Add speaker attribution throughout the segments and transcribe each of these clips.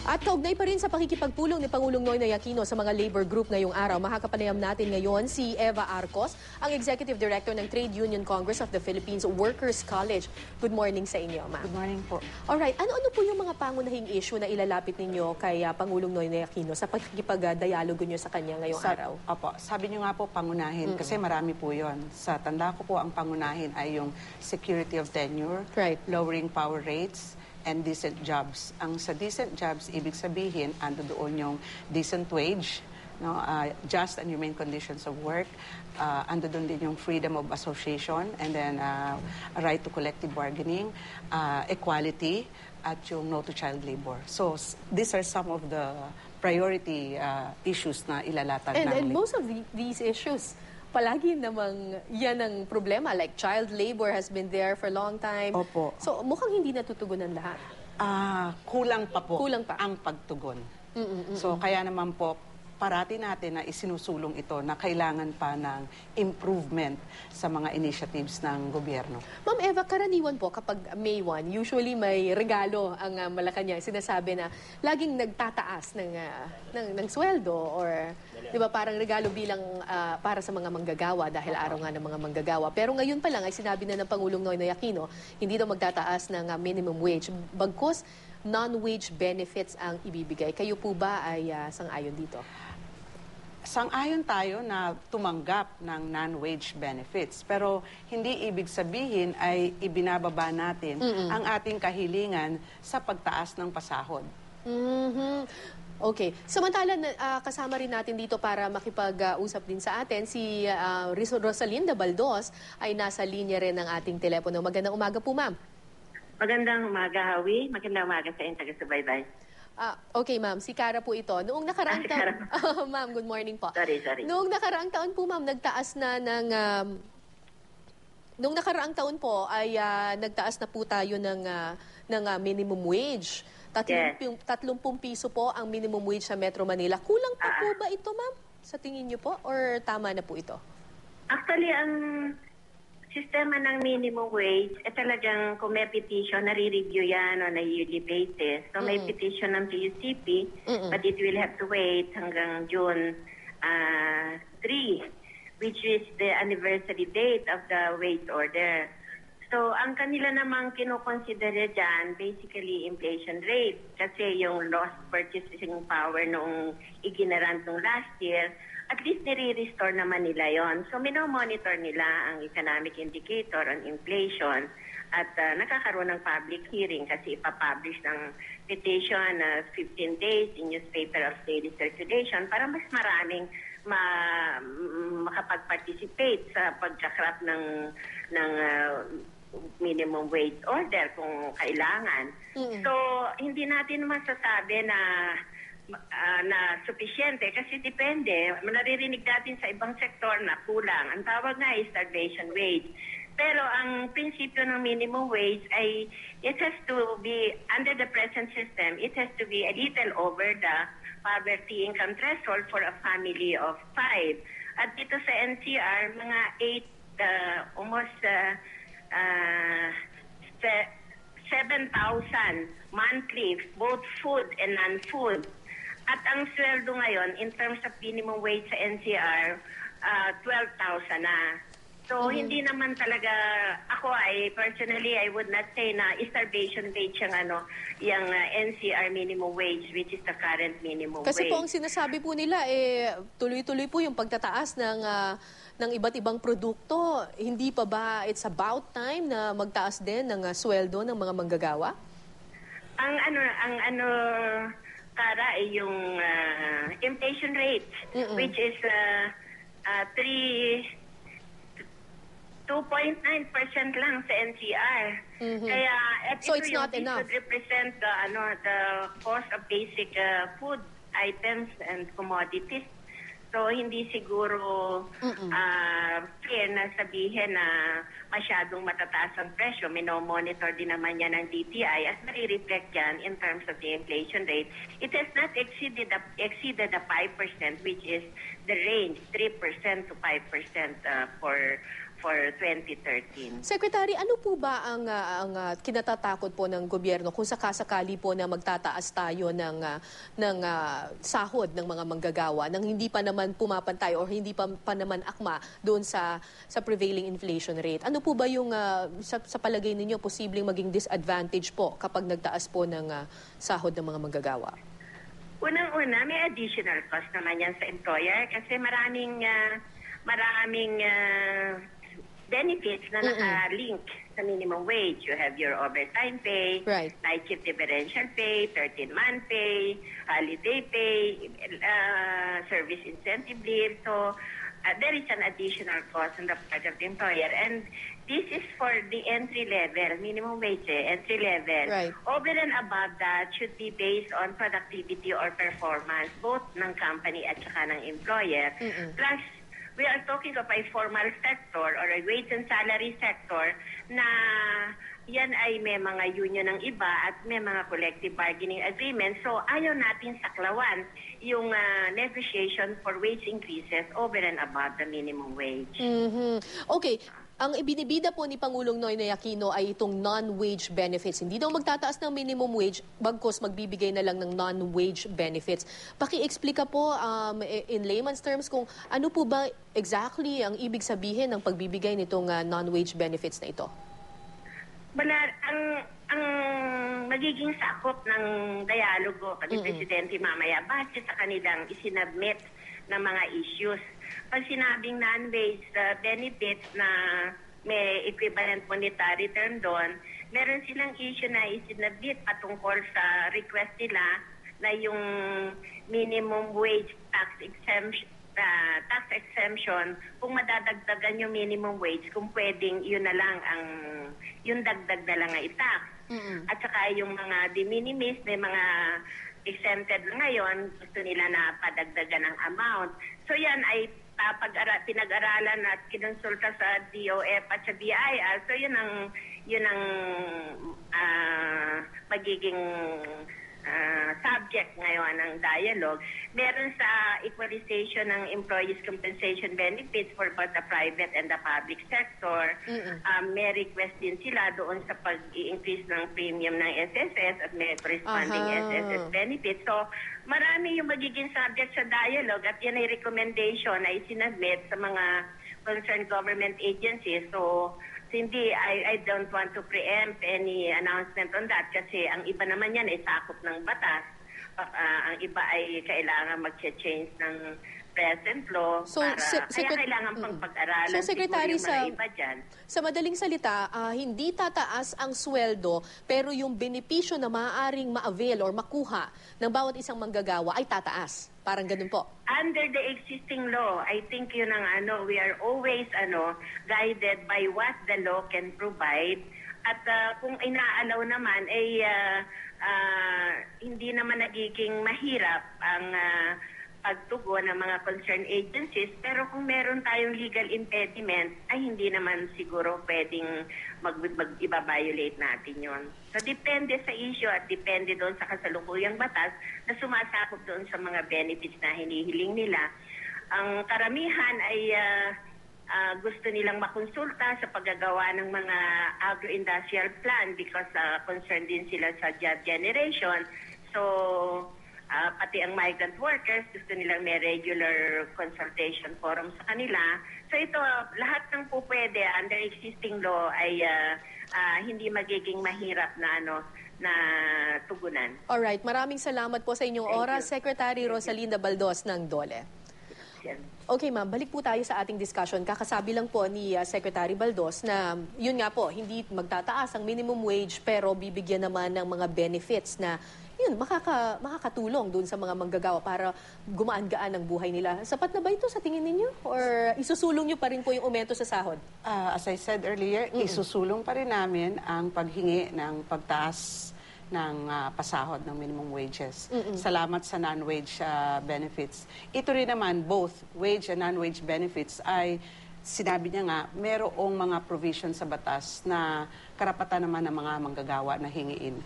Speaker 1: At kaugnay pa rin sa pakikipagpulong ni Pangulong Noynoy Aquino sa mga labor group ngayong araw, makakapanayam natin ngayon si Eva Arcos, ang Executive Director ng Trade Union Congress of the Philippines Workers College. Good morning sa inyo, ma'am.
Speaker 2: Good morning po.
Speaker 1: Alright, ano-ano po yung mga pangunahing issue na ilalapit ninyo kay Pangulong Noynoy Aquino sa pakikipag-dialogo nyo sa kanya ngayong araw?
Speaker 2: Opo, sabi nyo nga po pangunahin, kasi marami po yon. Sa tanda ko po, ang pangunahin ay yung security of tenure,
Speaker 1: Right.
Speaker 2: lowering power rates, and decent jobs. Ang sa decent jobs, ibig sabihin, ando doon yung decent wage, no, just and humane conditions of work, ando doon din yung freedom of association, and then a right to collective bargaining, equality, at yung no to child labor. So, these are some of the priority issues na ilalatag namin.
Speaker 1: And most of these issues, palagi namang yan ang problema. Like child labor has been there for a long time.
Speaker 2: Opo.
Speaker 1: So mukhang hindi natutugunan lahat.
Speaker 2: Kulang pa po
Speaker 1: Kulang pa.
Speaker 2: ang pagtugon. So kaya naman po, parati natin na isinusulong ito na kailangan pa ng improvement sa mga initiatives ng gobyerno.
Speaker 1: Ma'am Eva, karaniwan po kapag May 1, usually may regalo ang Malacanang. Sinasabi na laging nagtataas ng sweldo or di ba parang regalo bilang para sa mga manggagawa dahil araw nga ng mga manggagawa. Pero ngayon pa lang ay sinabi na ng Pangulong Noynoy Aquino, hindi daw magtataas ng minimum wage. Bagkus, non-wage benefits ang ibibigay. Kayo po ba ay sang-ayon dito?
Speaker 2: Sang-ayon tayo na tumanggap ng non-wage benefits. Pero hindi ibig sabihin ay ibinababa natin ang ating kahilingan sa pagtaas ng pasahod.
Speaker 1: Okay. Samantala, kasama rin natin dito para makipag-usap din sa atin, si Rosalinda Baldos ay nasa linya rin ng ating telepono. Magandang umaga po, ma'am.
Speaker 3: Magandang umaga, Hawi. Magandang umaga sa inyo, taga-subaybay.
Speaker 1: Okay, ma'am. Si Cara po ito. Noong nakaraang
Speaker 3: si
Speaker 1: taon... ma'am, good morning po.
Speaker 3: Sorry.
Speaker 1: Noong nakaraang taon po, ma'am, nagtaas na ng... noong nakaraang taon po ay nagtaas na po tayo ng minimum wage. 30 piso po ang minimum wage sa Metro Manila. Kulang pa po ba ito, ma'am? Sa tingin niyo po? Or tama na po ito?
Speaker 3: Actually, ang sistema ng minimum wage, talagang kung may petition, nare-review yan on a yearly basis. So may petition ng PUCP, but it will have to wait hanggang June 3, which is the anniversary date of the wage order. So ang kanila namang kinukonsidera dyan, basically inflation rate. Kasi yung lost purchasing power nung iginarant nung last year, at least nire-restore naman nila yon. So minomonitor nila ang economic indicator on inflation at nakakaroon ng public hearing kasi ipapublish ng petition 15 days in newspaper of daily circulation para mas maraming makapag-participate sa pagkakrap ng minimum wage order kung kailangan. So hindi natin masasabi na sufisyente kasi depende. Naririnig natin sa ibang sektor na kulang. Ang tawag nga ay starvation wage. Pero ang prinsipyo ng minimum wage ay it has to be, under the present system, it has to be a little over the poverty income threshold for a family of 5. At dito sa NCR, mga 7,000 monthly, both food and non-food. At ang sweldo ngayon, in terms of minimum wage sa NCR, 12,000 na. So, hindi naman talaga, ako personally, I would not say na starvation wage yung NCR minimum wage, which is the current minimum wage.
Speaker 1: Kasi po ang sinasabi po nila, tuloy-tuloy po yung pagtataas ng iba't ibang produkto. Hindi pa ba it's about time na magtaas din ng sweldo ng mga manggagawa?
Speaker 3: Para ay yung inflation rate, which is 2.9% lang sa NCR. Kaya
Speaker 1: So it's not
Speaker 3: this
Speaker 1: enough.
Speaker 3: would represent the cost of basic food items and commodities. So hindi siguro fair na sabihin na masyadong matataas ang presyo. Minomonitor din naman yan ng DTI at nare-reflect yan in terms of the inflation rate. It has not exceeded the 5%, which is the range, 3% to 5% for 2013.
Speaker 1: Secretary, ano po ba ang kinatatakot po ng gobyerno kung sakasakali po na magtataas tayo ng sahod ng mga manggagawa nang hindi pa naman pumapantay or hindi pa naman akma doon sa prevailing inflation rate? Ano po ba yung sa palagay ninyo posibleng maging disadvantage po kapag nagtaas po ng sahod ng mga manggagawa?
Speaker 3: Unang-una, may additional cost naman yan sa employer kasi maraming benefits na naka-link sa minimum wage. You have your overtime pay,
Speaker 1: Right.
Speaker 3: night shift differential pay, 13-month pay, holiday pay, service incentive leave. So, there is an additional cost on the part of the employer. And this is for the entry level, minimum wage, entry level.
Speaker 1: Right.
Speaker 3: Over and above that should be based on productivity or performance, both ng company at saka ng employer. Plus, we are talking of a formal sector or a wage and salary sector na yan ay may mga union ng iba at may mga collective bargaining agreements. So ayaw natin saklawan yung negotiation for wage increases over and above the minimum wage.
Speaker 1: Okay. Ang ibinibida po ni Pangulong Noynoy Aquino ay itong non-wage benefits. Hindi daw magtataas ng minimum wage, bagkus magbibigay na lang ng non-wage benefits. Paki-explika po in layman's terms kung ano po ba exactly ang ibig sabihin ng pagbibigay nitong non-wage benefits na ito.
Speaker 3: Wala, ang magiging sakop ng dialogo ni Presidente mamaya base sa kanilang isinabmit na mga issues. Pag sinabing non-wage benefits na may equivalent monetary term doon, meron silang issue na isinabit patungkol sa request nila na yung minimum wage tax exemption, kung madadagdagan yung minimum wage, kung pwedeng yun na lang yung dagdag na lang ay tax. At saka yung mga de minimis, may mga exempted na ngayon, gusto nila na padagdagan ng amount. So yan ay pinag-aralan at kinonsulta sa DOF at sa BIR. So yun ang magiging subject ngayon ng dialogue. Meron sa equalization ng employees' compensation benefits for both the private and the public sector. May request din sila doon sa pag-i-increase ng premium ng SSS at may corresponding SSS benefits. So, marami yung magiging subject sa dialogue at yan ay recommendation na isinabit sa mga concerned government agencies. So, hindi, I don't want to preempt any announcement on that kasi ang iba naman yan ay sakop ng batas. Ang iba ay kailangan mag-change ng present law kaya kailangan pang pag-aralan.
Speaker 1: So, Secretary,
Speaker 3: siguro yung mga iba dyan.
Speaker 1: Sa madaling salita, hindi tataas ang sweldo pero yung benepisyo na maaaring ma-avail or makuha ng bawat isang manggagawa ay tataas. Parang ganun po.
Speaker 3: Under the existing law, I think yun ang we are always guided by what the law can provide. At kung inaalaw naman ay hindi naman nagiging mahirap ang pagtugon ng mga concerned agencies, pero kung meron tayong legal impediment, ay hindi naman siguro pwedeng mag-violate natin yon. So, depende sa issue at depende doon sa kasalukuyang batas na sumasakop doon sa mga benefits na hinihiling nila. Ang karamihan ay gusto nilang makonsulta sa paggagawa ng mga agro-industrial plan because concerned din sila sa job generation. So, pati ang migrant workers, gusto nilang may regular consultation forum sa kanila. So ito, lahat ng po pwede under existing law ay hindi magiging mahirap na tugunan.
Speaker 1: Alright, maraming salamat po sa inyong oras, Secretary Rosalinda Baldos ng DOLE. Okay ma'am, balik po tayo sa ating discussion. Kakasabi lang po ni Secretary Baldos na yun nga po, hindi magtataas ang minimum wage pero bibigyan naman ng mga benefits na yun, makakatulong dun sa mga manggagawa para gumaan-gaan ang buhay nila. Sapat na ba ito sa tingin ninyo? Or isusulong nyo pa rin po yung aumento sa sahod?
Speaker 2: As I said earlier, isusulong pa rin namin ang paghingi ng pagtaas ng pasahod ng minimum wages. Salamat sa non-wage benefits. Ito rin naman, both wage and non-wage benefits ay sinabi niya nga, merong mga provision sa batas na karapatan naman ng mga manggagawa na hingiin.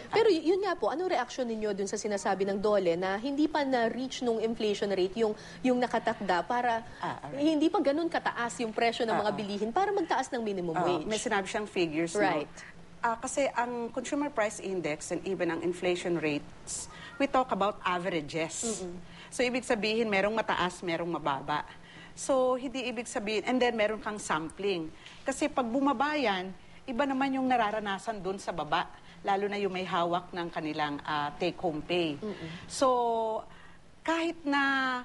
Speaker 1: Pero yun nga po, anong reaksyon ninyo dun sa sinasabi ng DOLE na hindi pa na-reach nung inflation rate yung nakatakda para hindi pa ganun kataas yung presyo ng mga bilihin para magtaas ng minimum wage?
Speaker 2: May sinabi siyang figures,
Speaker 1: Right.
Speaker 2: no? Kasi ang Consumer Price Index and even ang inflation rates, we talk about averages. So, ibig sabihin, merong mataas, merong mababa. So, hindi ibig sabihin, and then meron kang sampling. Kasi pag bumaba yan, iba naman yung nararanasan doon sa baba, lalo na yung may hawak ng kanilang take-home pay. So, kahit na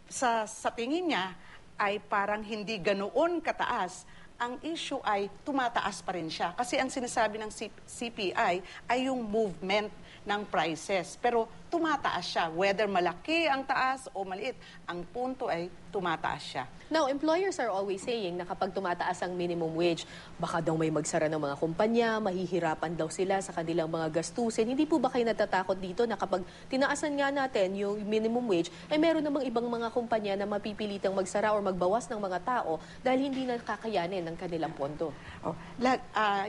Speaker 2: sa tingin niya ay parang hindi ganoon kataas, ang issue ay tumataas pa rin siya. Kasi ang sinasabi ng CPI ay yung movement ng prices. Pero tumataas siya. Whether malaki ang taas o maliit, ang punto ay tumataas siya.
Speaker 1: Now, employers are always saying na kapag tumataas ang minimum wage, baka daw may magsara ng mga kumpanya, mahihirapan daw sila sa kanilang mga gastusin. Hindi po ba kayo natatakot dito na kapag tinaasan nga natin yung minimum wage, ay meron namang ibang mga kumpanya na mapipilitang magsara or magbawas ng mga tao dahil hindi nakakayanin ng kanilang pondo?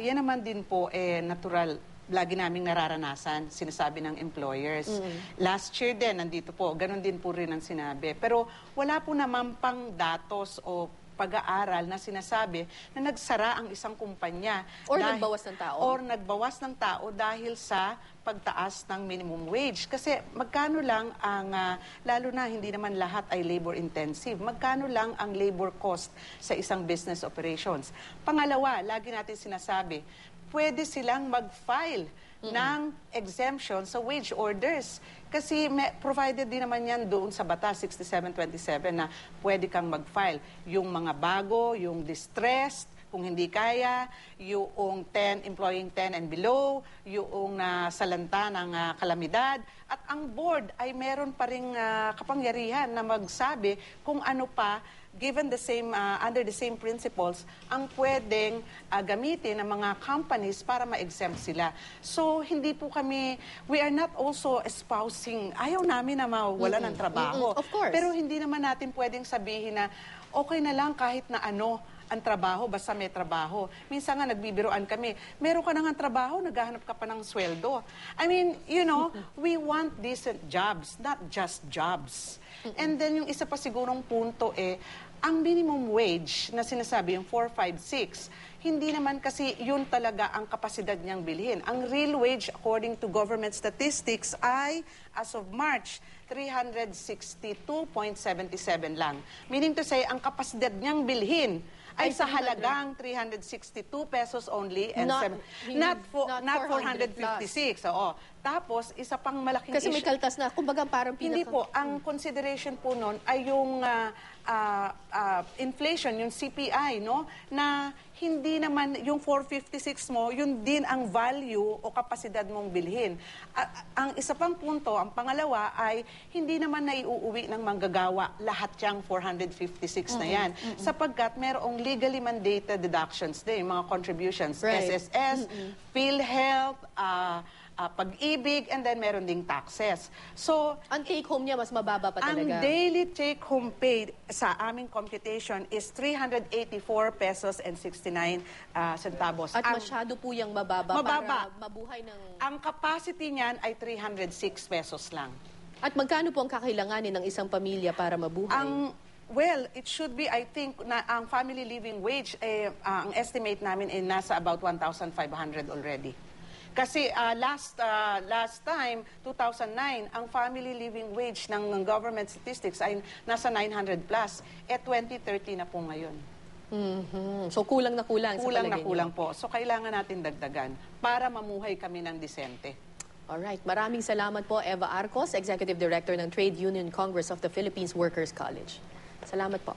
Speaker 2: Yan naman din po, natural. Lagi naming nararanasan, sinasabi ng employers. Last year din, nandito po, ganun din po rin ang sinabi. Pero wala po naman pang datos o pag-aaral na sinasabi na nagsara ang isang kumpanya.
Speaker 1: Or nagbawas ng tao.
Speaker 2: Or nagbawas ng tao dahil sa pagtaas ng minimum wage. Kasi magkano lang ang, lalo na hindi naman lahat ay labor intensive, magkano lang ang labor cost sa isang business operations. Pangalawa, lagi natin sinasabi, pwede silang mag-file ng exemption sa wage orders. Kasi provided din naman yan doon sa batas 6727 na pwede kang mag-file. Yung mga bago, yung distressed, kung hindi kaya, yung employing 10 and below, yung salanta ng kalamidad. At ang board ay meron pa ring kapangyarihan na magsabi kung ano pa, given the same, under the same principles, ang pwedeng gamitin ng mga companies para ma-exempt sila. So, hindi po kami, we are not also espousing, ayaw namin na mawala ng trabaho.
Speaker 1: Of course.
Speaker 2: Pero hindi naman natin pwedeng sabihin na okay na lang kahit na ano ang trabaho, basta may trabaho. Minsan nga nagbibiroan kami, meron ka na nga trabaho, naghahanap ka pa ng sweldo. I mean, you know, we want decent jobs, not just jobs. And then yung isa pa sigurong punto ang minimum wage na sinasabi, yung 456, hindi naman kasi yun talaga ang kapasidad niyang bilhin. Ang real wage according to government statistics ay, as of March, 362.77 lang. Meaning to say, ang kapasidad niyang bilhin ay sa halagang 362 pesos only and not 456. Oo. Tapos, isa pang malaking
Speaker 1: Kasi may
Speaker 2: issue.
Speaker 1: kaltas na, kumbaga parang
Speaker 2: Hindi po. Ang consideration po nun ay yung inflation, yung CPI, no? Na hindi naman yung 456 mo, yun din ang value o kapasidad mong bilhin. Ang isa pang punto, ang pangalawa ay hindi naman naiuuwi ng manggagawa lahat yung 456 na yan. Sapagkat merong legally mandated deductions din, mga contributions,
Speaker 1: Right.
Speaker 2: SSS, PhilHealth, Pag-ibig, and then meron ding taxes. So,
Speaker 1: ang take-home niya mas mababa pa talaga.
Speaker 2: ang daily take-home pay sa aming computation is 384 pesos and 69 centavos.
Speaker 1: At masyado po yung mababa para mabuhay ng...
Speaker 2: Ang capacity niyan ay 306 pesos lang.
Speaker 1: At magkano po ang kakailanganin ng isang pamilya para mabuhay?
Speaker 2: Well, it should be, I think, na ang family living wage, ang estimate namin ay nasa about 1,500 already. Kasi last time, 2009, ang family living wage ng government statistics ay nasa 900 plus. 2030 na po ngayon.
Speaker 1: So kulang na kulang sa
Speaker 2: Kulang na
Speaker 1: palagay
Speaker 2: kulang
Speaker 1: niyo.
Speaker 2: po. So kailangan natin dagdagan para mamuhay kami ng disente.
Speaker 1: Alright, maraming salamat po Eva Arcos, Executive Director ng Trade Union Congress of the Philippines Workers College. Salamat po.